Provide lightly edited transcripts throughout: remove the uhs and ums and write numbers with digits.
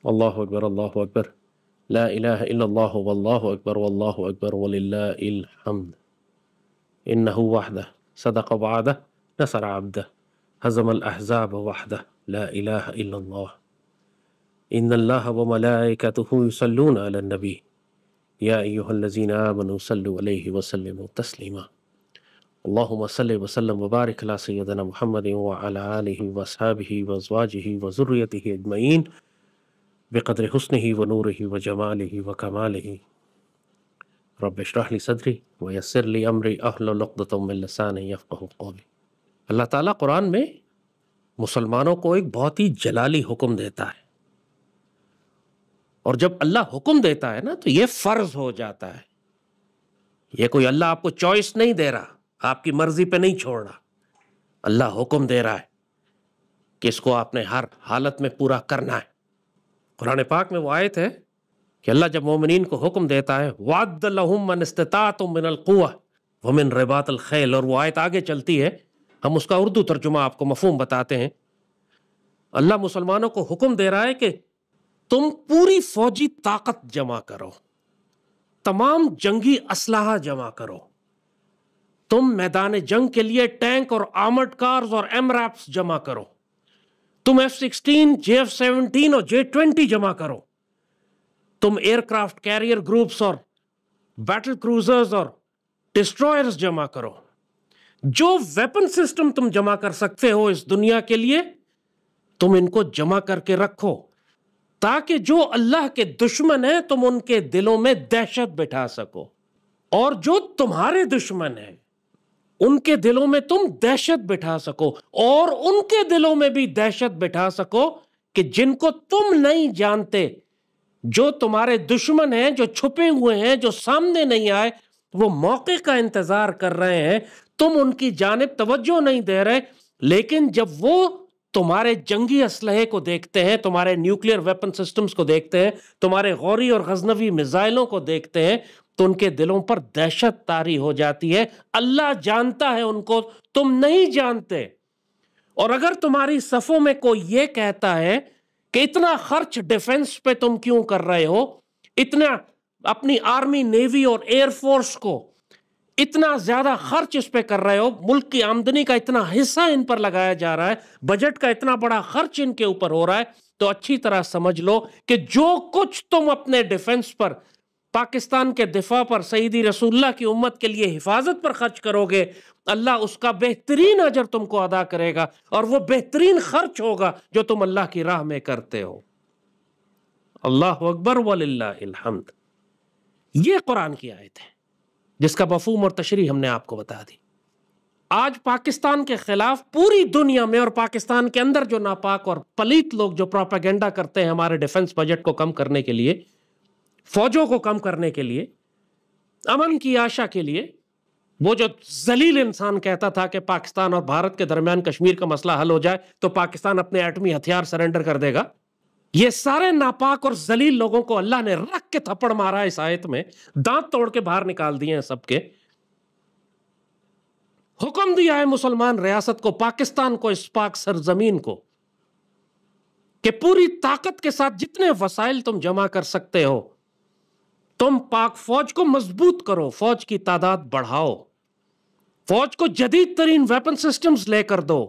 اللہ اکبر اللہ اکبر لا الہ الا اللہ واللہ اکبر واللہ اکبر وللہ الحمد انہ وحدہ صدق وعدہ نصر عبدہ ہزم الاحزاب وحدہ لا الہ الا اللہ ان اللہ وملائکتہ یصلون علی النبی یا ایہا الذین آمنوا صلوا علیہ وسلموا تسلیما اللہم صلی وسلم وبارک علی سیدنا محمد وعلی آلہ واصحابہ وازواجہ وذریتہ اجمعین بقدر حسنہ ونورہ وجمالہ وکمالہ رب اشرح لی صدری ویسر لی امری احلل عقدۃ من لسانی یفقہوا قولی۔ اللہ تعالیٰ قرآن میں مسلمانوں کو ایک بہت ہی جلالی حکم دیتا ہے، اور جب اللہ حکم دیتا ہے نا تو یہ فرض ہو جاتا ہے۔ یہ کوئی اللہ آپ کو چوائس نہیں دے رہا، آپ کی مرضی پہ نہیں چھوڑ رہا، اللہ حکم دے رہا ہے کہ اس کو آپ نے ہر حالت میں پورا کرنا ہے۔ قرآن پاک میں وہ آیت ہے کہ اللہ جب مومنین کو حکم دیتا ہے وَعَدَّ لَهُم مَّنِ اسْتَطَاعَتُم مِّنَ الْقُوَّةِ وَمِن رِبَاطِ الْخَيْلِ، اور وہ آیت آگے چلتی ہے، ہم اس کا اردو ترجمہ آپ کو مفہوم بتاتے ہیں۔ اللہ مسلمانوں کو حکم دے رہا ہے کہ تم پوری فوجی طاقت جمع کرو، تمام جنگی اسلحہ جمع کرو، تم میدان جنگ کے لیے ٹینک اور آرمڈ کارز اور ایم ریپس جمع کرو، تم F-16 JF-17 اور J-20 جمع کرو، تم ایئر کرافٹ کیریئر گروپس اور بیٹل کروزرز اور ڈسٹرائرز جمع کرو، جو ویپن سسٹم تم جمع کر سکتے ہو اس دنیا کے لیے تم ان کو جمع کر کے رکھو، تاکہ جو اللہ کے دشمن ہیں تم ان کے دلوں میں دہشت بٹھا سکو، اور جو تمہارے دشمن ہیں ان کے دلوں میں تم دہشت بٹھا سکو، اور ان کے دلوں میں بھی دہشت بٹھا سکو کہ جن کو تم نہیں جانتے، جو تمہارے دشمن ہیں، جو چھپے ہوئے ہیں، جو سامنے نہیں آئے، وہ موقع کا انتظار کر رہے ہیں، تم ان کی جانب توجہ نہیں دے رہے، لیکن جب وہ تمہارے جنگی اسلحے کو دیکھتے ہیں، تمہارے نیوکلیئر ویپن سسٹمز کو دیکھتے ہیں، تمہارے غوری اور غزنوی میزائلوں کو دیکھتے ہیں، تو ان کے دلوں پر دہشت طاری ہو جاتی ہے۔ اللہ جانتا ہے ان کو، تم نہیں جانتے۔ اور اگر تمہاری صفوں میں کوئی یہ کہتا ہے کہ اتنا خرچ ڈیفنس پہ تم کیوں کر رہے ہو، اتنا اپنی آرمی نیوی اور ایئر فورس کو اتنا زیادہ خرچ اس پہ کر رہے ہو، ملک کی آمدنی کا اتنا حصہ ان پر لگایا جا رہا ہے، بجٹ کا اتنا بڑا خرچ ان کے اوپر ہو رہا ہے، تو اچھی طرح سمجھ لو کہ جو کچھ تم اپنے ڈیفنس پر، پاکستان کے دفاع پر، سیدی رسول اللہ کی امت کے لیے حفاظت پر خرچ کرو گے، اللہ اس کا بہترین اجر تم کو ادا کرے گا، اور وہ بہترین خرچ ہوگا جو تم اللہ کی راہ میں کرتے ہو۔ اللہ اکبر وللہ الحمد۔ یہ قرآن کی آیت ہے جس کا مفہوم اور تشریح ہم نے آپ کو بتا دی۔ آج پاکستان کے خلاف پوری دنیا میں اور پاکستان کے اندر جو ناپاک اور پلیت لوگ جو پروپیگنڈا کرتے ہیں ہمارے ڈیفنس بجٹ کو کم کرنے کے لیے، فوجوں کو کم کرنے کے لیے، امن کی آشا کے لیے، وہ جو ذلیل انسان کہتا تھا کہ پاکستان اور بھارت کے درمیان کشمیر کا مسئلہ حل ہو جائے تو پاکستان اپنے ایٹمی ہتھیار سرنڈر کر دے گا، یہ سارے ناپاک اور ذلیل لوگوں کو اللہ نے رکھ کے تھپڑ مارا اس آیت میں، دانت توڑ کے باہر نکال دیے ہیں سب کے۔ حکم دیا ہے مسلمان ریاست کو، پاکستان کو، اس پاک سرزمین کو، کہ پوری طاقت کے ساتھ جتنے وسائل تم جمع کر سکتے ہو تم پاک فوج کو مضبوط کرو، فوج کی تعداد بڑھاؤ، فوج کو جدید ترین ویپن سسٹمز لے کر دو۔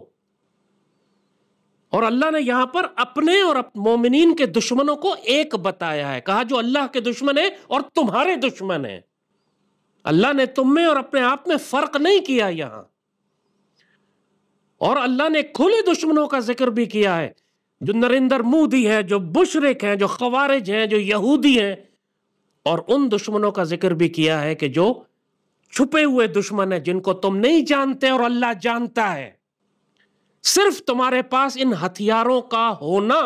اور اللہ نے یہاں پر اپنے اور مومنین کے دشمنوں کو ایک بتایا ہے، کہا جو اللہ کے دشمن ہیں اور تمہارے دشمن ہیں۔ اللہ نے تم میں اور اپنے آپ میں فرق نہیں کیا یہاں، اور اللہ نے کھلے دشمنوں کا ذکر بھی کیا ہے، جو نریندر مودی ہے، جو مشرک ہیں، جو خوارج ہیں، جو یہودی ہیں، اور ان دشمنوں کا ذکر بھی کیا ہے کہ جو چھپے ہوئے دشمن ہیں جن کو تم نہیں جانتے اور اللہ جانتا ہے۔ صرف تمہارے پاس ان ہتھیاروں کا ہونا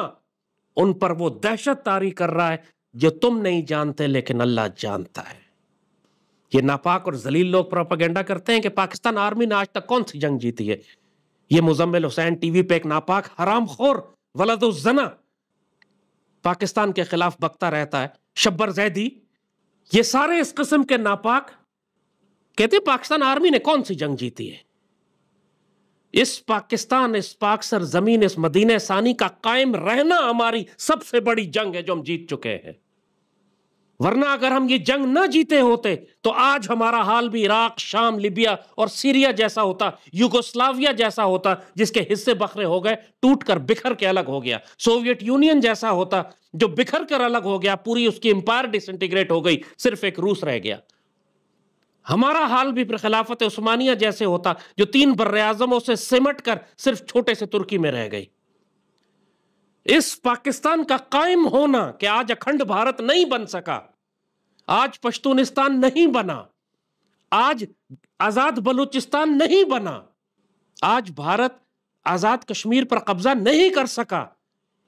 ان پر وہ دہشت طاری کر رہا ہے جو تم نہیں جانتے لیکن اللہ جانتا ہے۔ یہ ناپاک اور ذلیل لوگ پروپیگنڈا کرتے ہیں کہ پاکستان آرمی نے آج تک کون سی جنگ جیتی ہے۔ یہ مزمل حسین ٹی وی پہ ایک ناپاک حرام خور ولد الزنا پاکستان کے خلاف بکتا رہتا ہے، شبر زیدی، یہ سارے اس قسم کے ناپاک کہتے ہیں پاکستان آرمی نے کون سی جنگ جیتی ہے۔ اس پاکستان، اس پاک سر زمین، اس مدینہ ثانی کا قائم رہنا ہماری سب سے بڑی جنگ ہے جو ہم جیت چکے ہیں. ورنہ اگر ہم یہ جنگ نہ جیتے ہوتے تو آج ہمارا حال بھی عراق، شام، لیبیا اور سیریا جیسا ہوتا، یوگوسلاویا جیسا ہوتا جس کے حصے بکھرے ہو گئے، ٹوٹ کر بکھر کے الگ ہو گیا. سوویت یونین جیسا ہوتا جو بکھر کر الگ ہو گیا، پوری اس کی امپائر ڈس انٹیگریٹ ہو گئی، صرف ایک روس رہ گیا. ہمارا حال بھی پھر خلافت عثمانیہ جیسے ہوتا جو 3 براعظموں سے سمٹ کر صرف چھوٹے سے ترکی میں رہ گئی. اس پاکستان کا قائم ہونا کہ آج اکھنڈ بھارت نہیں بن سکا، آج پشتونستان نہیں بنا، آج آزاد بلوچستان نہیں بنا، آج بھارت آزاد کشمیر پر قبضہ نہیں کر سکا،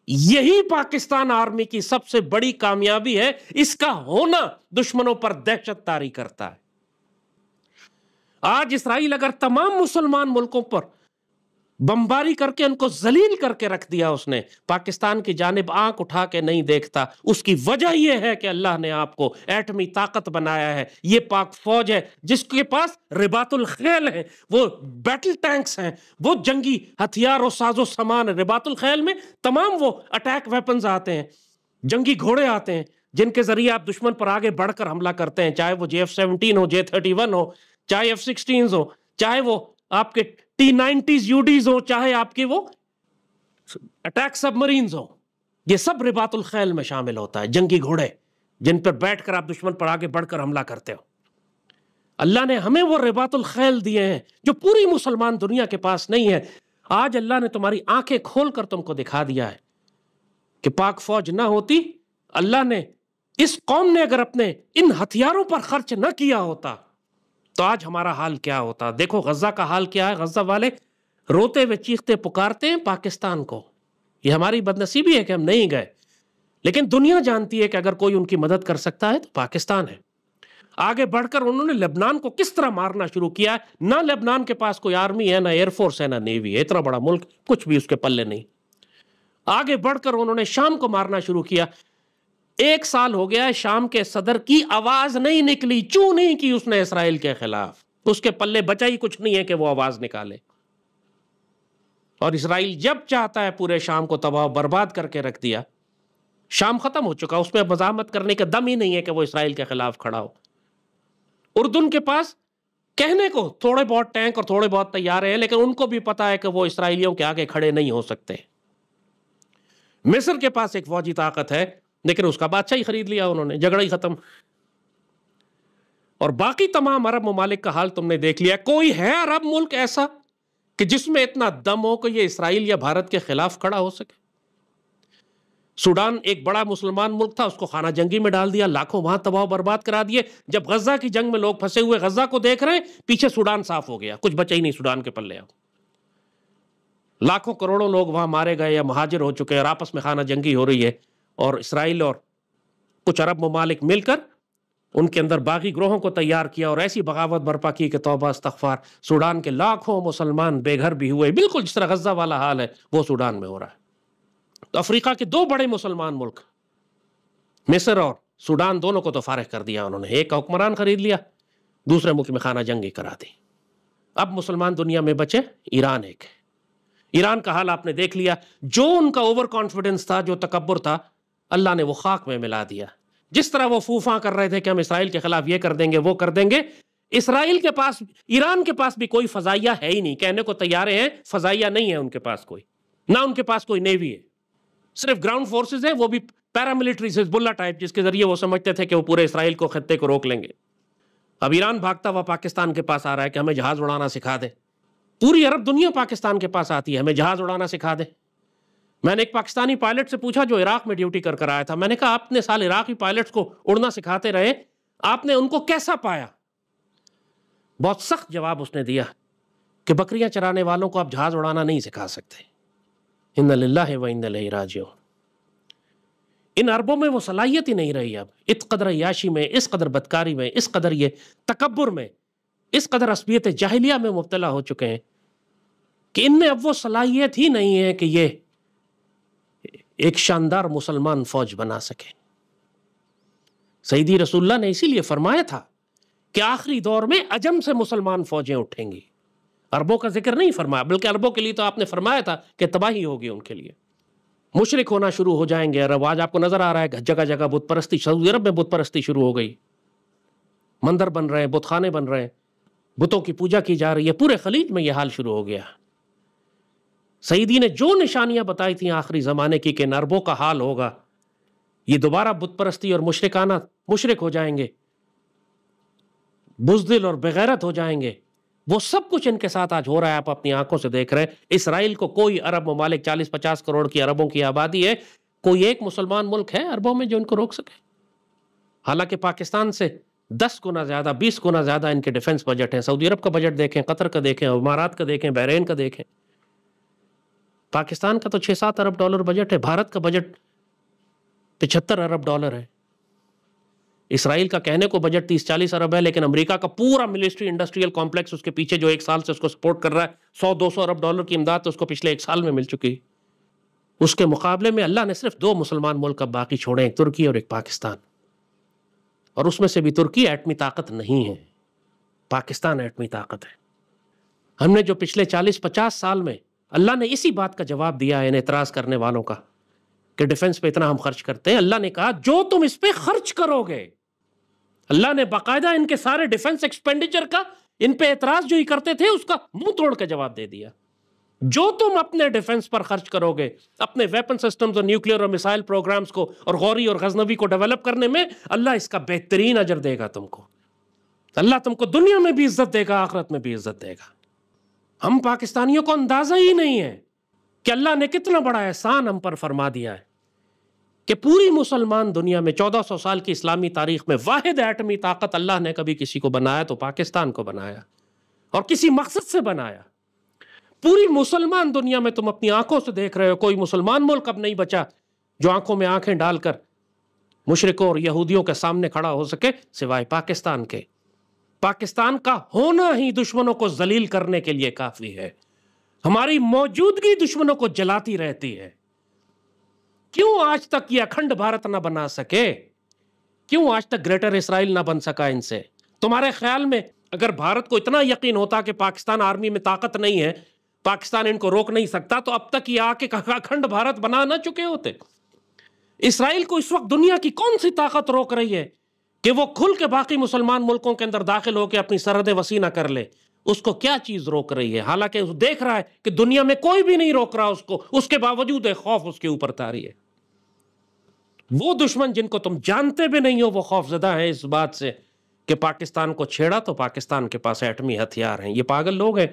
یہی پاکستان آرمی کی سب سے بڑی کامیابی ہے. اس کا ہونا دشمنوں پر دہشت طاری کرتا ہے. آج اسرائیل اگر تمام مسلمان ملکوں پر بمباری کر کے ان کو ذلیل کر کے رکھ دیا، اس نے پاکستان کی جانب آنکھ اٹھا کے نہیں دیکھتا، اس کی وجہ یہ ہے کہ اللہ نے آپ کو ایٹمی طاقت بنایا ہے. یہ پاک فوج ہے جس کے پاس رباط الخیل ہیں، وہ بیٹل ٹینکس ہیں، وہ جنگی ہتھیار و ساز و سامان. رباط الخیل میں تمام وہ اٹیک ویپنز آتے ہیں، جنگی گھوڑے آتے ہیں جن کے ذریعے آپ دشمن پر آگے بڑھ کر حملہ کرتے ہیں، چاہے وہ J-17 ہو، J-31 ہو، چاہے F-16 ہو، چاہے وہ آپ کے T-90s UDs ہو، چاہے آپ کی وہ اٹیک سب مرینز ہو. یہ سب رباط الخیل میں شامل ہوتا ہے، جنگی گھوڑے جن پر بیٹھ کر آپ دشمن پر آگے بڑھ کر حملہ کرتے ہو. اللہ نے ہمیں وہ رباط الخیل دیے ہیں جو پوری مسلمان دنیا کے پاس نہیں ہے. آج اللہ نے تمہاری آنکھیں کھول کر تم کو دکھا دیا ہے کہ پاک فوج نہ ہوتی، اللہ نے، اس قوم نے اگر اپنے ان ہتھیاروں پر خرچ نہ کیا ہوتا تو آج ہمارا حال کیا ہوتا. دیکھو غزہ کا حال کیا ہے. غزہ والے روتے ہوئے چیختے پکارتے ہیں پاکستان کو. یہ ہماری بدنصیبی ہے کہ ہم نہیں گئے، لیکن دنیا جانتی ہے کہ اگر کوئی ان کی مدد کر سکتا ہے تو پاکستان ہے. آگے بڑھ کر انہوں نے لبنان کو کس طرح مارنا شروع کیا ہے. نہ لبنان کے پاس کوئی آرمی ہے، نہ ایئر فورس ہے، نہ نیوی ہے. اتنا بڑا ملک، کچھ بھی اس کے پلے نہیں. آگے بڑھ کر انہوں نے شام کو مارنا شروع کیا. 1 سال ہو گیا ہے شام کے صدر کی آواز نہیں نکلی، چوں نہیں کی اس نے اسرائیل کے خلاف. اس کے پلے بچا ہی کچھ نہیں ہے کہ وہ آواز نکالے. اور اسرائیل جب چاہتا ہے پورے شام کو تباہ و برباد کر کے رکھ دیا. شام ختم ہو چکا، اس میں مزاحمت کرنے کا دم ہی نہیں ہے کہ وہ اسرائیل کے خلاف کھڑا ہو. اردن کے پاس کہنے کو تھوڑے بہت ٹینک اور تھوڑے بہت طیارے ہیں، لیکن ان کو بھی پتا ہے کہ وہ اسرائیلیوں کے آگے کھڑے نہیں ہو سکتے. مصر کے پاس ایک فوجی طاقت ہے، لیکن اس کا بادشاہ ہی خرید لیا انہوں نے، جھگڑا ہی ختم. اور باقی تمام عرب ممالک کا حال تم نے دیکھ لیا. کوئی ہے عرب ملک ایسا کہ جس میں اتنا دم ہو کہ یہ اسرائیل یا بھارت کے خلاف کھڑا ہو سکے؟ سوڈان ایک بڑا مسلمان ملک تھا، اس کو خانہ جنگی میں ڈال دیا، لاکھوں وہاں تباہ و برباد کرا دیے. جب غزہ کی جنگ میں لوگ پھنسے ہوئے غزہ کو دیکھ رہے ہیں، پیچھے سوڈان صاف ہو گیا، کچھ بچا ہی نہیں سوڈان کے پلے. لاکھوں کروڑوں لوگ وہاں مارے گئے یا مہاجر ہو چکے اور آپس میں خانہ جنگی ہو رہی ہے. اور اسرائیل اور کچھ عرب ممالک مل کر ان کے اندر باغی گروہوں کو تیار کیا اور ایسی بغاوت برپا کی کہ توبہ استغفار. سوڈان کے لاکھوں مسلمان بے گھر بھی ہوئے، بالکل جس طرح غزہ والا حال ہے وہ سوڈان میں ہو رہا ہے. تو افریقہ کے 2 بڑے مسلمان ملک مصر اور سوڈان، دونوں کو تو فارغ کر دیا انہوں نے. ایک کا حکمران خرید لیا، دوسرے ملک میں خانہ جنگی کرا دی. اب مسلمان دنیا میں بچے ایران ایک. ایران کا حال آپ نے دیکھ لیا. جو ان کا اوور کانفیڈنس تھا، جو تکبر تھا، اللہ نے وہ خاک میں ملا دیا. جس طرح وہ فوفاں کر رہے تھے کہ ہم اسرائیل کے خلاف یہ کر دیں گے وہ کر دیں گے، اسرائیل کے پاس، ایران کے پاس بھی کوئی فضائیہ ہے ہی نہیں. کہنے کو تیارے ہیں، فضائیہ نہیں ہے ان کے پاس کوئی، نہ ان کے پاس کوئی نیوی ہے. صرف گراؤنڈ فورسز ہیں، وہ بھی پیراملٹری حزب اللہ ٹائپ، جس کے ذریعے وہ سمجھتے تھے کہ وہ پورے اسرائیل کو، خطے کو روک لیں گے. اب ایران بھاگتا ہوا پاکستان کے پاس آ رہا ہے کہ ہمیں جہاز اڑانا سکھا دے. پوری عرب دنیا پاکستان کے پاس آتی ہے، ہمیں جہاز اڑانا سکھا دے. میں نے ایک پاکستانی پائلٹ سے پوچھا جو عراق میں ڈیوٹی کر آیا تھا، میں نے کہا آپ نے سال عراقی پائلٹس کو اڑنا سکھاتے رہے، آپ نے ان کو کیسا پایا؟ بہت سخت جواب اس نے دیا کہ بکریاں چرانے والوں کو آپ جہاز اڑانا نہیں سکھا سکتے. انا للہ و انا الیہ راجعون. ان عربوں میں وہ صلاحیت ہی نہیں رہی. اب اس قدر عیاشی میں، اس قدر بدکاری میں، اس قدر یہ تکبر میں، اس قدر عصبیت جاہلیہ میں مبتلا ہو چکے ہیں کہ ان میں اب وہ صلاحیت ہی نہیں ہے کہ یہ ایک شاندار مسلمان فوج بنا سکے. سیدی رسول اللہ نے اسی لیے فرمایا تھا کہ آخری دور میں عجم سے مسلمان فوجیں اٹھیں گی. عربوں کا ذکر نہیں فرمایا، بلکہ عربوں کے لیے تو آپ نے فرمایا تھا کہ تباہی ہوگی ان کے لیے، مشرک ہونا شروع ہو جائیں گے عرب۔ آج آپ کو نظر آ رہا ہے جگہ جگہ بت پرستی، سعودی عرب میں بت پرستی شروع ہو گئی، مندر بن رہے ہیں، بت خانے بن رہے ہیں، بتوں کی پوجا کی جا رہی ہے، پورے خلیج میں یہ حال شروع ہو گیا۔ سعیدی نے جو نشانیاں بتائی تھیں آخری زمانے کی کہ ان عربوں کا حال ہوگا، یہ دوبارہ بت پرستی اور مشرکانہ، مشرک ہو جائیں گے، بزدل اور بغیرت ہو جائیں گے، وہ سب کچھ ان کے ساتھ آج ہو رہا ہے، آپ اپنی آنکھوں سے دیکھ رہے ہیں۔ اسرائیل کو کوئی عرب ممالک 40-50 کروڑ کی عربوں کی آبادی ہے، کوئی ایک مسلمان ملک ہے عربوں میں جو ان کو روک سکے؟ حالانکہ پاکستان سے 10 گنا زیادہ، 20 گنا زیادہ ان کے ڈیفنس بجٹ ہیں۔ سعودی عرب کا بجٹ دیکھیں، قطر کا دیکھیں، امارات کا دیکھیں، بحرین کا دیکھیں۔ پاکستان کا تو 6-7 ارب ڈالر بجٹ ہے، بھارت کا بجٹ 75 ارب ڈالر ہے۔ اسرائیل کا کہنے کو بجٹ 30-40 ارب ہے، لیکن امریکہ کا پورا ملٹری انڈسٹریل کمپلیکس اس کے پیچھے جو ایک سال سے اس کو سپورٹ کر رہا ہے، 100-200 ارب ڈالر کی امداد تو اس کو پچھلے ایک سال میں مل چکی۔ اس کے مقابلے میں اللہ نے صرف 2 مسلمان ملک اب باقی چھوڑے، ایک ترکی اور ایک پاکستان، اور اس میں سے بھی ترکی ایٹمی طاقت نہیں ہے، پاکستان ایٹمی طاقت ہے۔ ہم نے جو پچھلے 40-50 سال میں اللہ نے اسی بات کا جواب دیا ہے ان اعتراض کرنے والوں کا کہ ڈیفنس پہ اتنا ہم خرچ کرتے ہیں، اللہ نے کہا جو تم اس پہ خرچ کرو گے، اللہ نے باقاعدہ ان کے سارے ڈیفنس ایکسپینڈیچر کا، ان پہ اعتراض جو ہی کرتے تھے اس کا منہ توڑ کے جواب دے دیا۔ جو تم اپنے ڈیفنس پر خرچ کرو گے، اپنے ویپن سسٹمز اور نیوکلیئر اور میسائل پروگرامز کو اور غوری اور غزنوی کو ڈیولپ کرنے میں، اللہ اس کا بہترین اجر دے گا تم کو۔ اللہ تم کو دنیا میں بھی عزت دے گا، آخرت میں بھی عزت دے گا۔ ہم پاکستانیوں کو اندازہ ہی نہیں ہے کہ اللہ نے کتنا بڑا احسان ہم پر فرما دیا ہے کہ پوری مسلمان دنیا میں 1400 سال کی اسلامی تاریخ میں واحد ایٹمی طاقت اللہ نے کبھی کسی کو بنایا تو پاکستان کو بنایا، اور کسی مقصد سے بنایا۔ پوری مسلمان دنیا میں تم اپنی آنکھوں سے دیکھ رہے ہو، کوئی مسلمان ملک اب نہیں بچا جو آنکھوں میں آنکھیں ڈال کر مشرکوں اور یہودیوں کے سامنے کھڑا ہو سکے سوائے پاکستان کے۔ پاکستان کا ہونا ہی دشمنوں کو ذلیل کرنے کے لیے کافی ہے۔ ہماری موجودگی دشمنوں کو جلاتی رہتی ہے۔ کیوں آج تک یہ اکھنڈ بھارت نہ بنا سکے؟ کیوں آج تک گریٹر اسرائیل نہ بن سکا ان سے؟ تمہارے خیال میں اگر بھارت کو اتنا یقین ہوتا کہ پاکستان آرمی میں طاقت نہیں ہے، پاکستان ان کو روک نہیں سکتا، تو اب تک یہ آ کے اکھنڈ بھارت بنا نہ چکے ہوتے؟ اسرائیل کو اس وقت دنیا کی کون سی طاقت روک رہی ہے کہ وہ کھل کے باقی مسلمان ملکوں کے اندر داخل ہو کے اپنی سرحدیں وسیع نہ کر لے؟ اس کو کیا چیز روک رہی ہے؟ حالانکہ وہ دیکھ رہا ہے کہ دنیا میں کوئی بھی نہیں روک رہا اس کو، اس کے باوجود ایک خوف اس کے اوپر طاری ہے۔ وہ دشمن جن کو تم جانتے بھی نہیں ہو وہ خوف زدہ ہیں اس بات سے کہ پاکستان کو چھیڑا تو پاکستان کے پاس ایٹمی ہتھیار ہیں۔ یہ پاگل لوگ ہیں،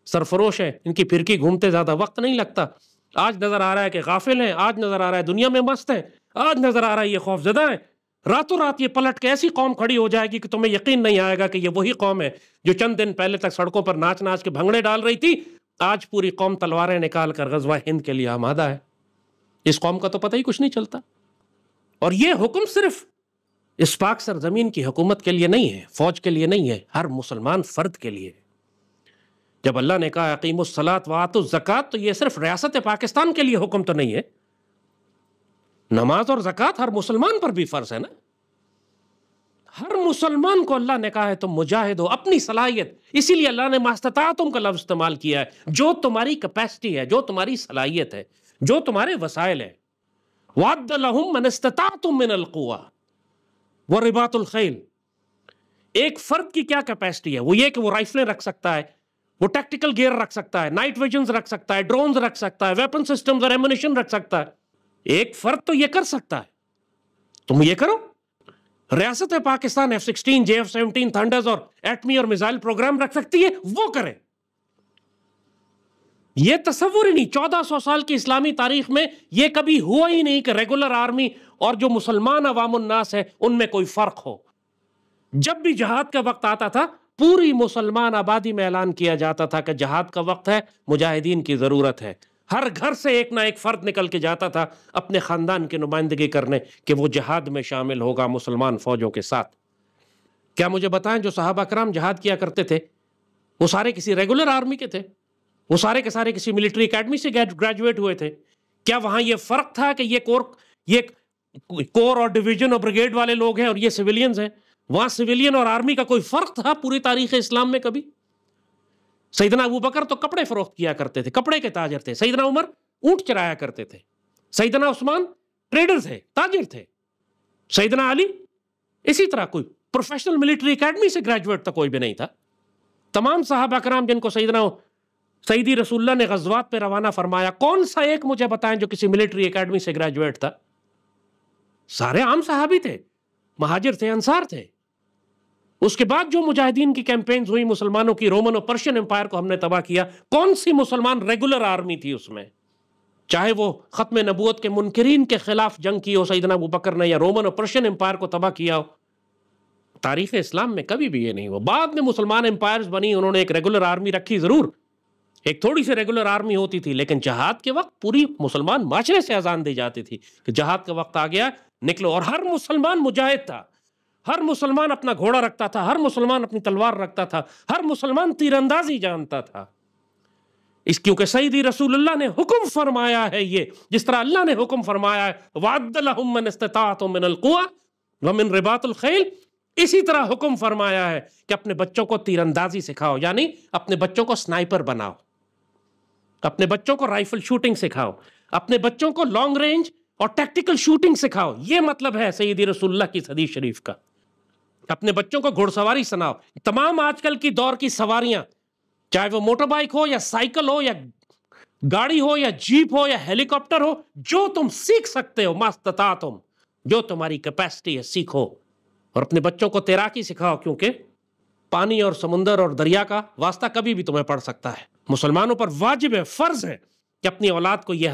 سرفروش ہیں، ان کی پھرکی گھومتے زیادہ وقت نہیں لگتا۔ آج نظر آ رہا ہے کہ غافل ہیں، آج نظر آ رہا ہے دنیا میں مست ہیں، آج نظر آ رہا ہے یہ خوف زدہ ہیں۔ راتوں رات یہ پلٹ کے ایسی قوم کھڑی ہو جائے گی کہ تمہیں یقین نہیں آئے گا کہ یہ وہی قوم ہے جو چند دن پہلے تک سڑکوں پر ناچ ناچ کے بھنگڑے ڈال رہی تھی، آج پوری قوم تلواریں نکال کر غزوہ ہند کے لیے آمادہ ہے۔ اس قوم کا تو پتہ ہی کچھ نہیں چلتا۔ اور یہ حکم صرف اس پاک سرزمین کی حکومت کے لیے نہیں ہے، فوج کے لیے نہیں ہے، ہر مسلمان فرد کے لیے۔ جب اللہ نے کہا اقیموا الصلاۃ وآتوا الزکوٰۃ، تو یہ صرف ریاست پاکستان کے لیے حکم تو نہیں ہے، نماز اور زکوٰۃ ہر مسلمان پر بھی فرض ہے نا۔ ہر مسلمان کو اللہ نے کہا ہے تم مجاہد ہو اپنی صلاحیت، اسی لیے اللہ نے ما استطعتم کا لفظ استعمال کیا ہے، جو تمہاری کیپیسٹی ہے، جو تمہاری صلاحیت ہے، جو تمہارے وسائل ہیں۔ وَعَدَّ لَهُم مَّنِ اسْتَطَعْتُم مِّنَ الْقُوَّةِ وَرِبَاطِ الْخَيْلِ۔ ایک فرد کی کیا کیپیسٹی ہے؟ وہ یہ کہ وہ رائفلیں رکھ سکتا ہے، وہ ٹیکٹیکل گیئر رکھ سکتا ہے، نائٹ ویژنز رکھ سکتا ہے، ڈرونز رکھ سکتا ہے، ویپن سسٹمز اور ایمونیشن رکھ سکتا ہے۔ ایک فرد تو یہ کر سکتا ہے، تم یہ کرو۔ ریاست پاکستان F-16 JF-17 تھنڈرز اور ایٹمی اور میزائل پروگرام رکھ سکتی ہے، وہ کرے۔ یہ تصور ہی نہیں، 1400 سال کی اسلامی تاریخ میں یہ کبھی ہوا ہی نہیں کہ ریگولر آرمی اور جو مسلمان عوام الناس ہے ان میں کوئی فرق ہو۔ جب بھی جہاد کا وقت آتا تھا پوری مسلمان آبادی میں اعلان کیا جاتا تھا کہ جہاد کا وقت ہے، مجاہدین کی ضرورت ہے۔ ہر گھر سے ایک نہ ایک فرد نکل کے جاتا تھا اپنے خاندان کی نمائندگی کرنے کہ وہ جہاد میں شامل ہوگا مسلمان فوجوں کے ساتھ۔ کیا مجھے بتائیں جو صحابہ کرام جہاد کیا کرتے تھے وہ سارے کسی ریگولر آرمی کے تھے؟ وہ سارے کے سارے کسی ملٹری اکیڈمی سے گریجویٹ ہوئے تھے؟ کیا وہاں یہ فرق تھا کہ یہ کور اور ڈویژن اور بریگیڈ والے لوگ ہیں اور یہ سویلینز ہیں؟ وہاں سویلین اور آرمی کا کوئی فرق تھا پوری تاریخ اسلام میں کبھی؟ سیدنا ابو بکر تو کپڑے فروخت کیا کرتے تھے، کپڑے کے تاجر تھے. سیدنا عمر اونٹ چرایا کرتے تھے. سیدنا عثمان ٹریڈر تھے، تاجر تھے. سیدنا علی اسی طرح کوئی پروفیشنل ملٹری اکیڈمی سے گریجویٹ تھا کوئی بھی نہیں تھا. تمام صحابہ کرام جن کو سیدی رسول اللہ نے غزوات پہ روانہ فرمایا، کون سا ایک مجھے بتائیں جو کسی ملٹری اکیڈمی سے گریجویٹ تھا؟ سارے عام صحابی تھے، مہاجر تھے، انصار تھے. اس کے بعد جو مجاہدین کی کیمپینز ہوئی مسلمانوں کی، رومن اور پرشین امپائر کو ہم نے تباہ کیا، کون سی مسلمان ریگولر آرمی تھی اس میں؟ چاہے وہ ختم نبوت کے منکرین کے خلاف جنگ کی ہو سیدنا ابو بکر نے، یا رومن اور پرشین امپائر کو تباہ کیا ہو. تاریخ اسلام میں کبھی بھی یہ نہیں ہوا. بعد میں مسلمان امپائرز بنی، انہوں نے ایک ریگولر آرمی رکھی ضرور، ایک تھوڑی سی ریگولر آرمی ہوتی تھی، لیکن جہاد کے وقت پوری مسلمان معاشرے سے اذان دی جاتی تھی کہ جہاد کا وقت آ گیا، نکلو. اور ہر مسلمان مجاہد تھا، ہر مسلمان اپنا گھوڑا رکھتا تھا، ہر مسلمان اپنی تلوار رکھتا تھا، ہر مسلمان تیر اندازی جانتا تھا. کیونکہ سیدی رسول اللہ نے حکم فرمایا ہے، یہ جس طرح اللہ نے حکم فرمایا ہے وَعَدَّ لَهُم مَّنِ اسْتَطَاعَ مِنَ الْقُوَّةِ وَمِن رِبَاطِ الْخَيْلِ، اسی طرح حکم فرمایا ہے کہ اپنے بچوں کو تیر اندازی سکھاؤ، یعنی اپنے بچوں کو سنائپر بناؤ، اپنے بچوں کو رائفل شوٹنگ سکھاؤ، اپنے بچوں کو لانگ رینج اور ٹیکٹیکل شوٹنگ سکھاؤ. یہ مطلب ہے سیدی رسول اللہ کی حدیث شریف کا. اپنے بچوں کو گھڑ سواری سناؤ. تمام آج کل کی دور کی سواریاں، چاہے وہ موٹر بائک ہو یا سائیکل ہو یا گاڑی ہو یا جیپ ہو یا ہیلی کاپٹر ہو، جو تم سیکھ سکتے ہو، ماستطاعتم، جو تمہاری کیپیسٹی ہے سیکھو. اور اپنے بچوں کو تیراکی سکھاؤ، کیونکہ پانی اور سمندر اور دریا کا واسطہ کبھی بھی تمہیں پڑ سکتا ہے. مسلمانوں پر واجب ہے، فرض ہے کہ اپنی اولاد کو یہ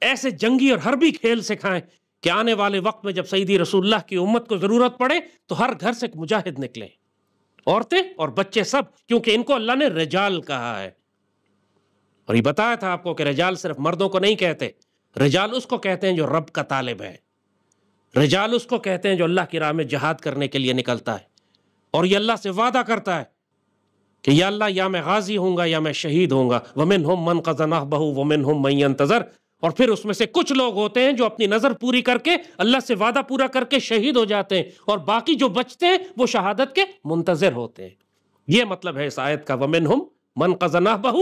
ایسے جنگی اور حربی کھیل سکھائیں کہ آنے والے وقت میں جب سیدی رسول اللہ کی امت کو ضرورت پڑے تو ہر گھر سے ایک مجاہد نکلے، عورتیں اور بچے سب، کیونکہ ان کو اللہ نے رجال کہا ہے. اور یہ بتایا تھا آپ کو کہ رجال صرف مردوں کو نہیں کہتے، رجال اس کو کہتے ہیں جو رب کا طالب ہے، رجال اس کو کہتے ہیں جو اللہ کی راہ میں جہاد کرنے کے لیے نکلتا ہے، اور یہ اللہ سے وعدہ کرتا ہے کہ یا اللہ یا میں غازی ہوں گا یا میں شہید ہوں گا. وَمِنْهُمْ مَنْ قَضَى نَحْبَهُ وَمِنْهُمْ مَنْ يَنْتَظِرُ. اور پھر اس میں سے کچھ لوگ ہوتے ہیں جو اپنی نظر پوری کر کے اللہ سے وعدہ پورا کر کے شہید ہو جاتے ہیں، اور باقی جو بچتے ہیں وہ شہادت کے منتظر ہوتے ہیں. یہ مطلب ہے اس آیت کا، وَمِنْهُمْ مَنْ قَضَى نَحْبَهُ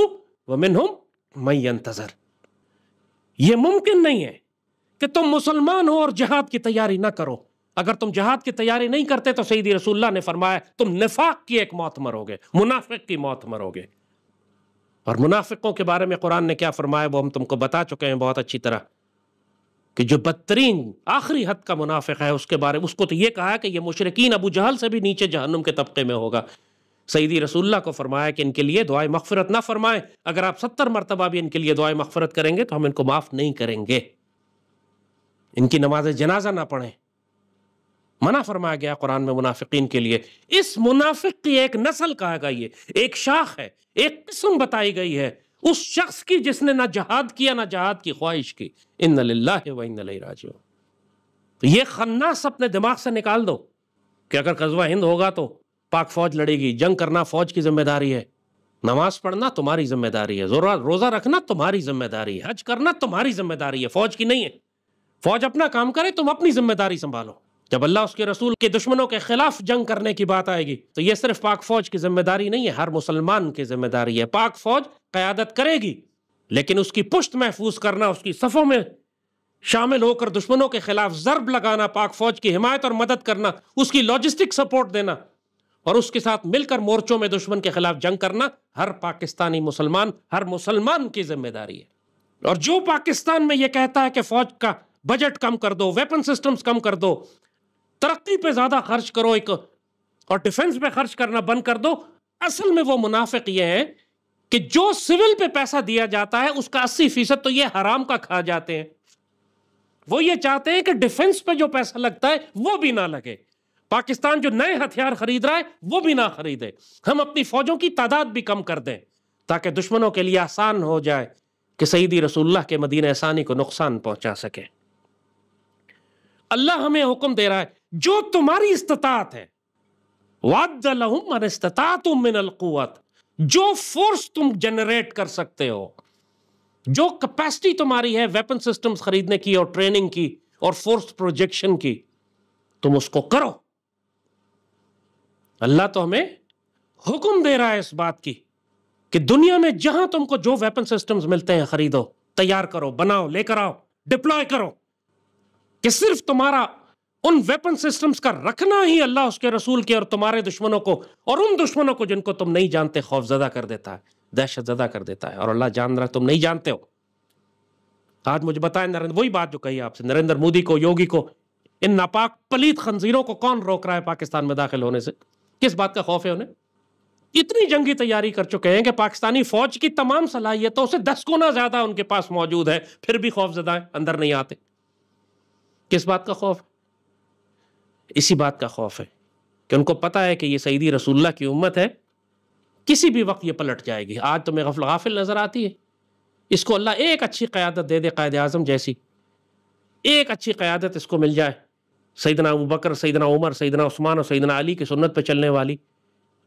وَمِنْهُمْ مَنْ يَنْتَظِرُ. یہ ممکن نہیں ہے کہ تم مسلمان ہو اور جہاد کی تیاری نہ کرو. اگر تم جہاد کی تیاری نہیں کرتے تو سیدی رسول اللہ نے فرمایا تم نفاق کی ایک موت مرو گے، منافق کی موت مرو گے. اور منافقوں کے بارے میں قرآن نے کیا فرمایا وہ ہم تم کو بتا چکے ہیں بہت اچھی طرح، کہ جو بدترین آخری حد کا منافق ہے اس کے بارے میں اس کو تو یہ کہا ہے کہ یہ مشرکین ابو جہل سے بھی نیچے جہنم کے طبقے میں ہوگا. سیدی رسول اللہ کو فرمایا کہ ان کے لیے دعائے مغفرت نہ فرمائیں، اگر آپ 70 مرتبہ بھی ان کے لیے دعائے مغفرت کریں گے تو ہم ان کو معاف نہیں کریں گے. ان کی نماز جنازہ نہ پڑھیں، منع فرمایا گیا قرآن میں منافقین کے لیے. اس منافق کی ایک نسل کہا گئی ہے، ایک شاخ ہے، ایک قسم بتائی گئی ہے اس شخص کی جس نے نہ جہاد کیا نہ جہاد کی خواہش کی. ان للہ و انا الیہ راجعون. تو یہ خناس اپنے دماغ سے نکال دو کہ اگر غزوہ ہند ہوگا تو پاک فوج لڑے گی. جنگ کرنا فوج کی ذمہ داری ہے، نماز پڑھنا تمہاری ذمہ داری ہے، روزہ رکھنا تمہاری ذمہ داری ہے، حج کرنا تمہاری ذمہ داری ہے، فوج کی نہیں ہے. فوج اپنا کام کرے، تم اپنی ذمہ داری سنبھالو. جب اللہ اس کے رسول کے دشمنوں کے خلاف جنگ کرنے کی بات آئے گی تو یہ صرف پاک فوج کی ذمہ داری نہیں ہے، ہر مسلمان کی ذمہ داری ہے. پاک فوج قیادت کرے گی، لیکن اس کی پشت محفوظ کرنا، اس کی صفوں میں شامل ہو کر دشمنوں کے خلاف ضرب لگانا، پاک فوج کی حمایت اور مدد کرنا، اس کی لاجسٹک سپورٹ دینا، اور اس کے ساتھ مل کر مورچوں میں دشمن کے خلاف جنگ کرنا ہر پاکستانی مسلمان، ہر مسلمان کی ذمہ داری ہے. اور جو پاکستان میں یہ کہتا ہے کہ فوج کا بجٹ کم کر دو، ویپن سسٹمز کم کر دو، ترقی پہ زیادہ خرچ کرو اور ڈیفنس پہ خرچ کرنا بند کر دو، اصل میں وہ منافق یہ ہے کہ جو سول پہ پیسہ دیا جاتا ہے اس کا 80% تو یہ حرام کا کھا جاتے ہیں. وہ یہ چاہتے ہیں کہ ڈیفنس پہ جو پیسہ لگتا ہے وہ بھی نہ لگے. پاکستان جو نئے ہتھیار خرید رہا ہے وہ بھی نہ خریدے. ہم اپنی فوجوں کی تعداد بھی کم کر دیں تاکہ دشمنوں کے لیے آسان ہو جائے کہ سیدی رسول اللہ کے مدینہ ثانی کو نقصان پہنچا سکے. اللہ ہمیں حکم دے رہا ہے جو تمہاری استطاعت ہے، وَعَدَّ لَهُم مَّنِ اسْتَطَعْتُم مِّنَ الْقُوَّةِ، جو فورس تم جنریٹ کر سکتے ہو، جو کیپیسٹی تمہاری ہے ویپن سسٹمز خریدنے کی اور ٹریننگ کی اور فورس پروجیکشن کی، تم اس کو کرو. اللہ تو ہمیں حکم دے رہا ہے اس بات کی کہ دنیا میں جہاں تم کو جو ویپن سسٹمز ملتے ہیں خریدو، تیار کرو، بناؤ، لے کر آؤ، ڈپلوائے کرو، کہ صرف تمہارا ان ویپن سسٹمز کا رکھنا ہی اللہ اس کے رسول کے اور تمہارے دشمنوں کو اور ان دشمنوں کو جن کو تم نہیں جانتے خوف زدہ کر دیتا ہے، دہشت زدہ کر دیتا ہے، اور اللہ جان رہا تم نہیں جانتے ہو۔ آج مجھے بتائیں وہی بات جو کہی آپ سے، نریندر مودی کو، یوگی کو، ان ناپاک پلیت خنزیروں کو کون روک رہا ہے پاکستان میں داخل ہونے سے؟ کس بات کا خوف ہے انہیں؟ اتنی جنگی تیاری کر چکے ہیں کہ پاکستانی فوج کی تمام صلاحیتوں سے 10 گنا زیادہ ان کے پاس موجود ہے، پھر بھی خوف زدہ ہیں، اندر نہیں آتے۔ کس بات کا خوف؟ اسی بات کا خوف ہے کہ ان کو پتا ہے کہ یہ سیدی رسول اللہ کی امت ہے، کسی بھی وقت یہ پلٹ جائے گی۔ آج تمہیں غافل نظر آتی ہے، اس کو اللہ ایک اچھی قیادت دے دے، قائد اعظم جیسی ایک اچھی قیادت اس کو مل جائے، سیدنا ابوبکر، سیدنا عمر، سیدنا عثمان اور سیدنا علی کی سنت پہ چلنے والی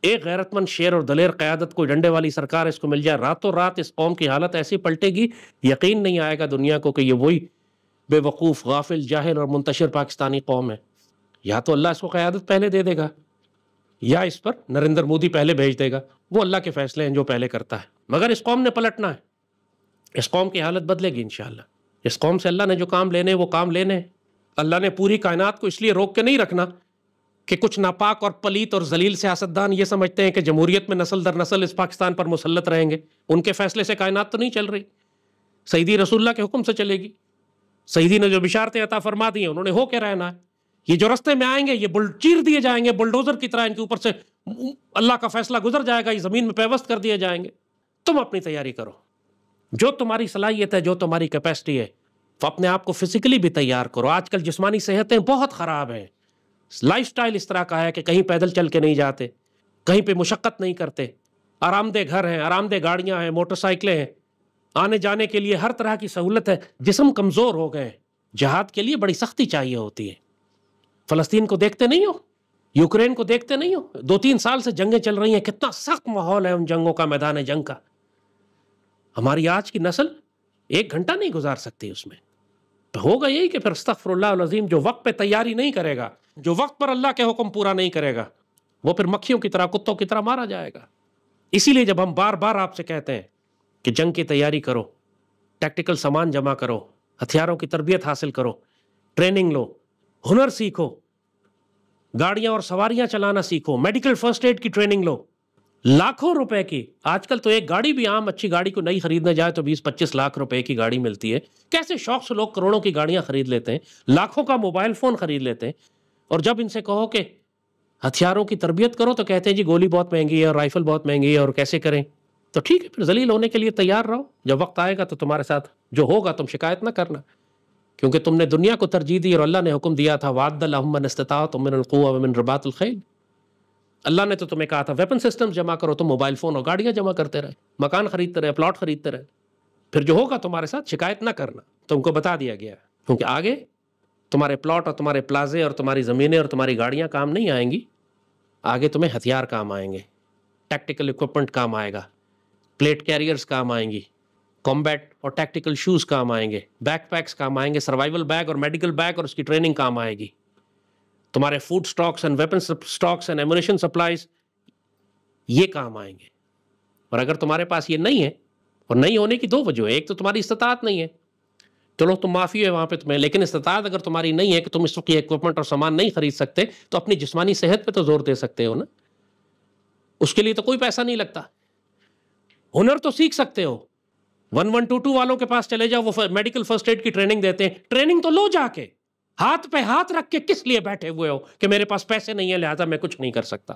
ایک غیرت مند شیر اور دلیر قیادت، کوئی ڈنڈے والی سرکار اس کو مل جائے، راتوں رات اس قوم کی حالت ایسی پلٹے گی، یقین نہیں آئے گا دنیا کو کہ یہ وہی بے وقوف، غافل، جاہل اور منتشر پاکستانی قوم ہے۔ یا تو اللہ اس کو قیادت پہلے دے دے گا، یا اس پر نریندر مودی پہلے بھیج دے گا، وہ اللہ کے فیصلے ہیں جو پہلے کرتا ہے، مگر اس قوم نے پلٹنا ہے، اس قوم کی حالت بدلے گی انشاءاللہ۔ اس قوم سے اللہ نے جو کام لینے وہ کام لینے۔ اللہ نے پوری کائنات کو اس لیے روک کے نہیں رکھنا کہ کچھ ناپاک اور پلیت اور ذلیل سیاستدان یہ سمجھتے ہیں کہ جمہوریت میں نسل در نسل اس پاکستان پر مسلط رہیں گے، ان کے فیصلے سے کائنات تو نہیں چل رہی، سیدی رسول اللہ کے حکم سے چلے گی۔ سیدی نے جو بشارتیں عطا فرما دی ہیں انہوں نے ہو کے رہنا ہے۔ یہ جو رستے میں آئیں گے یہ چیر دیے جائیں گے بلڈوزر کی طرح، ان کے اوپر سے اللہ کا فیصلہ گزر جائے گا، یہ زمین میں پیوست کر دیے جائیں گے۔ تم اپنی تیاری کرو، جو تمہاری صلاحیت ہے، جو تمہاری کیپیسٹی ہے، تو اپنے آپ کو فزیکلی بھی تیار کرو۔ آج کل جسمانی صحتیں بہت خراب ہیں، لائف سٹائل اس طرح کا ہے کہ کہیں پیدل چل کے نہیں جاتے، کہیں پہ مشقت نہیں کرتے، آرام دہ گھر ہیں، آرام دہ گاڑیاں ہیں، موٹر سائیکلیں ہیں، آنے جانے کے لیے ہر طرح کی سہولت ہے، جسم کمزور ہو گئے۔ جہاد کے لیے بڑی سختی چاہیے ہوتی ہے۔ فلسطین کو دیکھتے نہیں ہو، یوکرین کو دیکھتے نہیں ہو، 2-3 سال سے جنگیں چل رہی ہیں، کتنا سخت ماحول ہے ان جنگوں کا، میدان جنگ کا۔ ہماری آج کی نسل 1 گھنٹہ نہیں گزار سکتی اس میں، تو ہوگا یہی کہ پھر استغفر اللہ العظیم، جو وقت پہ تیاری نہیں کرے گا، جو وقت پر اللہ کے حکم پورا نہیں کرے گا، وہ پھر مکھیوں کی طرح، کتوں کی طرح مارا جائے گا۔ اسی لیے جب ہم بار بار آپ سے کہتے ہیں کہ جنگ کی تیاری کرو، ٹیکٹیکل سامان جمع کرو، ہتھیاروں کی تربیت حاصل کرو، ٹریننگ لو، ہنر سیکھو، گاڑیاں اور سواریاں چلانا سیکھو، میڈیکل فرسٹ ایڈ کی ٹریننگ لو، لاکھوں روپے کی، آج کل تو ایک گاڑی بھی، عام اچھی گاڑی کو نہیں خریدنے جائے تو 20-25 لاکھ روپے کی گاڑی ملتی ہے۔ کیسے شوق سے لوگ کروڑوں کی گاڑیاں خرید لیتے ہیں، لاکھوں کا موبائل فون خرید لیتے ہیں، اور جب ان سے کہو کہ ہتھیاروں کی تربیت کرو تو کہتے ہیں جی گولی بہت مہنگی ہے اور رائفل بہت مہنگی ہے اور کیسے کریں۔ تو ٹھیک ہے، پھر ذلیل ہونے کے لیے تیار رہو، جب وقت آئے گا تو تمہارے ساتھ جو ہوگا تم شکایت نہ کرنا، کیونکہ تم نے دنیا کو ترجیح دی اور اللہ نے حکم دیا تھا وَعَدَّ لَهُم مَّنِ اسْتَطَاعَ مِنَ الْقُوَّةِ وَمِن رِبَاطِ الْخَيْلِ۔ اللہ نے تو تمہیں کہا تھا ویپن سسٹم جمع کرو، تم موبائل فون اور گاڑیاں جمع کرتے رہے، مکان خریدتے رہے، پلاٹ خریدتے رہے، پھر جو ہوگا تمہارے ساتھ شکایت نہ کرنا، تم کو بتا دیا گیا ہے، کیونکہ آگے تمہارے پلاٹ اور تمہارے پلازے اور تمہاری زمینیں اور تمہاری گاڑیاں کام نہیں آئیں گی، آگے تمہیں ہتھیار کام آئیں گے، ٹیکٹیکل اکوپمنٹ کام آئے گا، پلیٹ کیریئرز کام آئیں گی، کمبیٹ اور ٹیکٹیکل شوز کام آئیں گے، بیک پیکس کام آئیں گے، سروائیول بیگ اور میڈیکل بیگ اور اس کی ٹریننگ کام آئے گی، تمہارے food Stokes and weapon Stokes and ammunition supplies یہ کام آئیں گے۔ اور اگر تمہارے پاس یہ نہیں ہے، اور نہیں ہونے کی 2 وجہ ہے، ایک تو تمہاری استطاعت نہیں ہے، چلو تم معافی ہے وہاں پہ تمہیں، لیکن استطاعت اگر تمہاری نہیں ہے کہ تم اس وقت یہ اکوپمنٹ اور سامان نہیں خرید سکتے، تو اپنی جسمانی صحت پہ تو زور دے سکتے ہو نا، اس کے لیے تو کوئی پیسہ نہیں لگتا۔ ہنر تو سیکھ سکتے ہو، 1122 والوں کے پاس چلے جاؤ، وہ میڈیکل فرسٹ ایڈ کی ٹریننگ دیتے ہیں، ٹریننگ تو لو جا کے، ہاتھ پہ ہاتھ رکھ کے کس لیے بیٹھے ہوئے ہو کہ میرے پاس پیسے نہیں ہیں لہذا میں کچھ نہیں کر سکتا؟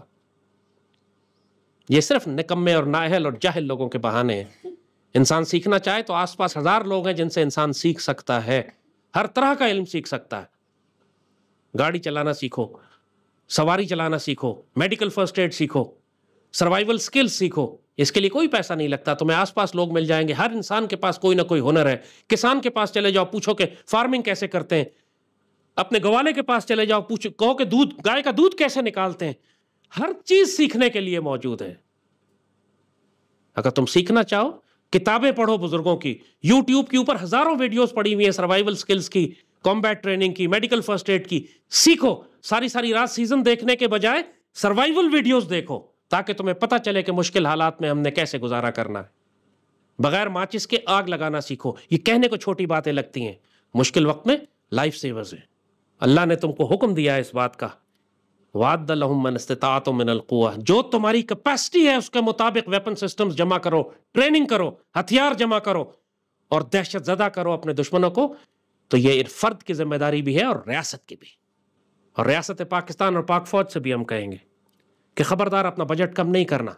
یہ صرف نکمے اور نااہل اور جاہل لوگوں کے بہانے ہیں۔ انسان سیکھنا چاہے تو آس پاس 1000 لوگ ہیں جن سے انسان سیکھ سکتا ہے، ہر طرح کا علم سیکھ سکتا ہے۔ گاڑی چلانا سیکھو، سواری چلانا سیکھو، میڈیکل فرسٹ ایڈ سیکھو، سروائیول سکلز سیکھو، اس کے لیے کوئی پیسہ نہیں لگتا، تمہیں آس پاس لوگ مل جائیں گے، ہر انسان کے پاس کوئی نہ کوئی ہنر ہے۔ کسان کے پاس چلے جاؤ، پوچھو کہ فارمنگ کیسے کرتے ہیں، اپنے گوالے کے پاس چلے جاؤ، پوچھو، کہو کہ گائے کا دودھ کیسے نکالتے ہیں، ہر چیز سیکھنے کے لیے موجود ہے۔ اگر تم سیکھنا چاہو، کتابیں پڑھو بزرگوں کی، یوٹیوب کے اوپر ہزاروں ویڈیوز پڑی ہوئی ہیں سروائیول سکلز کی، کمبیٹ ٹریننگ کی، میڈیکل فرسٹ ایڈ کی، سیکھو۔ ساری رات سیزن دیکھنے کے بجائے سروائیول ویڈیوز دیکھو، تاکہ تمہیں پتہ چلے کہ مشکل حالات میں ہم نے کیسے گزارا کرنا ہے۔ بغیر ماچس کے آگ لگانا سیکھو۔ یہ کہنے کو چھوٹی باتیں لگتی ہیں، مشکل وقت میں لائف سیورز ہیں۔ اللہ نے تم کو حکم دیا ہے اس بات کا، وَعَدَّ لَهُم مَّنِ اسْتَطَاعَتُم مِّنَ الْقُوَّةِ، جو تمہاری کیپیسٹی ہے اس کے مطابق ویپن سسٹمز جمع کرو، ٹریننگ کرو، ہتھیار جمع کرو اور دہشت زدہ کرو اپنے دشمنوں کو۔ تو یہ فرد کی ذمہ داری بھی ہے اور ریاست کی بھی، اور ریاست پاکستان اور پاک فوج سے بھی ہم کہیں گے کہ خبردار اپنا بجٹ کم نہیں کرنا۔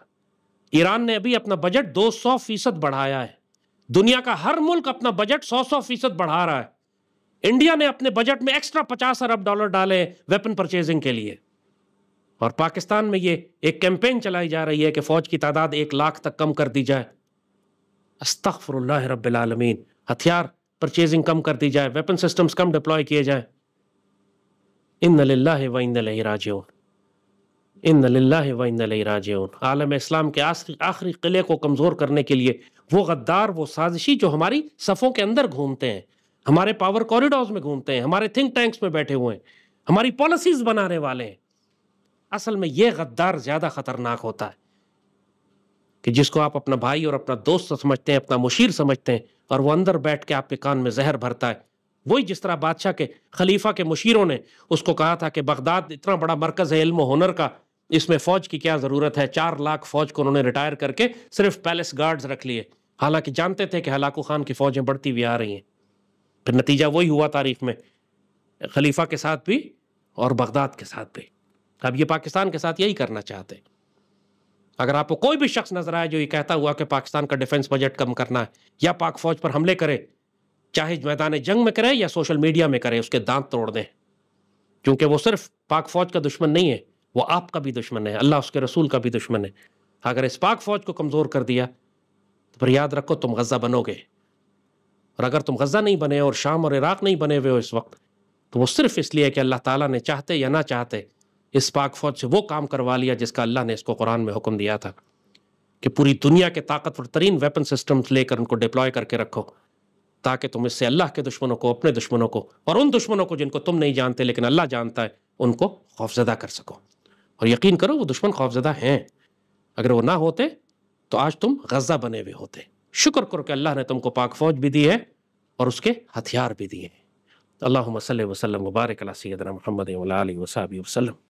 ایران نے ابھی اپنا بجٹ 200% بڑھایا ہے، دنیا کا ہر ملک اپنا بجٹ 100% بڑھا رہا ہے۔ انڈیا نے اپنے بجٹ میں ایکسٹرا $50 ارب ڈالے ویپن پرچیزنگ کے لیے، اور پاکستان میں یہ ایک کیمپین چلائی جا رہی ہے کہ فوج کی تعداد 1 لاکھ تک کم کر دی جائے۔ استغفر اللہ رب العالمین، ہتھیار پرچیزنگ کم کر دی جائے، ویپن سسٹمز کم ڈپلوائے کیے جائیں۔ ان للہ و انا الیہ راجعون، ان للہ و انا الیہ راجعون۔ عالم اسلام کے آخری قلعے کو کمزور کرنے کے لیے وہ غدار، وہ سازشی جو ہماری صفوں کے اندر گھومتے ہیں، ہمارے پاور کوریڈورز میں گھومتے ہیں، ہمارے تھنک ٹینکس میں بیٹھے ہوئے ہیں، ہماری پالیسیز بنانے والے ہیں، اصل میں یہ غدار زیادہ خطرناک ہوتا ہے کہ جس کو آپ اپنا بھائی اور اپنا دوست سمجھتے ہیں، اپنا مشیر سمجھتے ہیں، اور وہ اندر بیٹھ کے آپ کے کان میں زہر بھرتا ہے۔ وہی جس طرح بادشاہ کے خلیفہ کے مشیروں نے اس کو کہا تھا کہ بغداد اتنا بڑا مرکز ہے علم و ہنر کا، اس میں فوج کی کیا ضرورت ہے، 4 لاکھ فوج کو انہوں نے ریٹائر کر کے صرف پیلس گارڈز رکھ لیے، حالانکہ جانتے تھے کہ ہلاکو خان کی فوجیں بڑھتی ہوئی آ رہی ہیں۔ پھر نتیجہ وہی ہوا تاریخ میں، خلیفہ کے ساتھ بھی اور بغداد کے ساتھ بھی۔ اب یہ پاکستان کے ساتھ یہی کرنا چاہتے ہیں۔ اگر آپ کو کوئی بھی شخص نظر آئے جو یہ کہتا ہوا کہ پاکستان کا ڈیفنس بجٹ کم کرنا ہے یا پاک فوج پر حملے کرے، چاہے میدان جنگ میں کرے یا سوشل میڈیا میں کرے، اس کے دانت توڑ دیں، کیونکہ وہ صرف پاک فوج کا دشمن نہیں ہے، وہ آپ کا بھی دشمن ہے، اللہ اس کے رسول کا بھی دشمن ہے۔ اگر اس پاک فوج کو کمزور کر دیا تو پھر یاد رکھو تم غزہ بنو گے، اور اگر تم غزہ نہیں بنے اور شام اور عراق نہیں بنے ہوئے ہو اس وقت، تو وہ صرف اس لیے کہ اللہ تعالیٰ نے چاہتے یا نہ چاہتے اس پاک فوج سے وہ کام کروا لیا جس کا اللہ نے اس کو قرآن میں حکم دیا تھا کہ پوری دنیا کے طاقتور ترین ویپن سسٹمز لے کر ان کو ڈپلوائے کر کے رکھو، تاکہ تم اس سے اللہ کے دشمنوں کو، اپنے دشمنوں کو، اور ان دشمنوں کو جن کو تم نہیں جانتے لیکن اللہ جانتا ہے، ان کو خوفزدہ کر سکو۔ اور یقین کرو وہ دشمن خوفزدہ ہیں، اگر وہ نہ ہوتے تو آج تم غزہ بنے ہوئے ہوتے۔ شکر کرو کہ اللہ نے تم کو پاک فوج بھی دی ہے اور اس کے ہتھیار بھی دیے ہیں۔ اللہم صلی وسلم وبارک علی سیدنا محمد وعلی آلہ وصحبہ وسلم۔